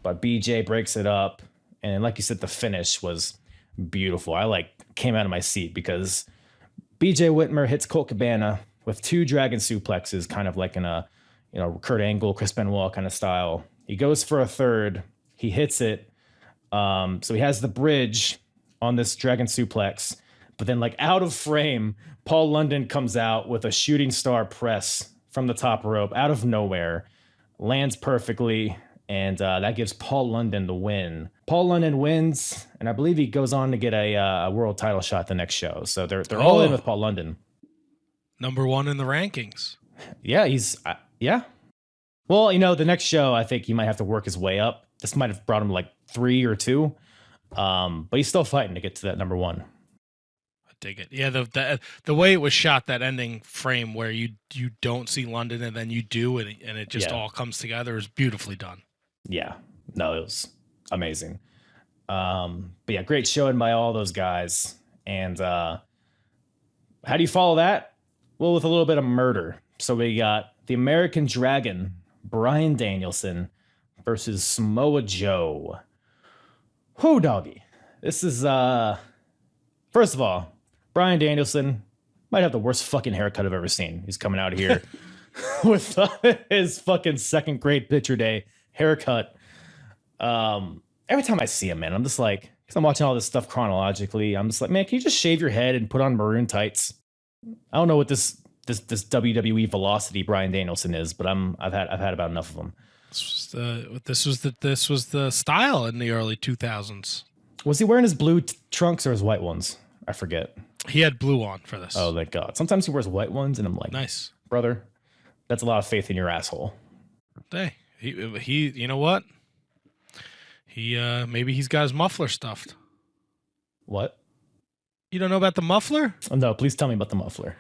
but BJ breaks it up. And like you said, the finish was beautiful. I came out of my seat because BJ Whitmer hits Colt Cabana with 2 dragon suplexes, kind of like in a, Kurt Angle, Chris Benoit kind of style. He goes for a third. He hits it. So he has the bridge on this dragon suplex, but then out of frame, Paul London comes out with a shooting star press from the top rope out of nowhere, lands perfectly, and that gives Paul London the win. Paul London wins, and I believe he goes on to get a world title shot the next show. So they're all in with Paul London. Number 1 in the rankings. Yeah, he's yeah. Well, the next show, I think he might have to work his way up. This might have brought him 3 or 2. But he's still fighting to get to that number 1. I dig it. Yeah, the way it was shot, that ending frame where you don't see London and then you do, and it just all comes together, is beautifully done. Yeah. No, it was amazing. But yeah, great showing by all those guys. And how do you follow that? Well, with a little bit of murder. So we got the American Dragon, Bryan Danielson, versus Samoa Joe. Whoo, doggy. This is, first of all, Bryan Danielson might have the worst fucking haircut I've ever seen. He's coming out here with his fucking second grade picture day haircut. Every time I see him, man, I'm just like, because I'm watching all this stuff chronologically, I'm just like, man, can you just shave your head and put on maroon tights? I don't know what this WWE velocity Bryan Danielson is, but I've had about enough of them. This was the style in the early 2000s. Was he wearing his blue trunks or his white ones? I forget. He had blue on for this. Oh, thank God. Sometimes he wears white ones, and I'm like, nice, brother. That's a lot of faith in your asshole. Hey, he you know what? He maybe he's got his muffler stuffed. What? You don't know about the muffler? Oh, no, please tell me about the muffler.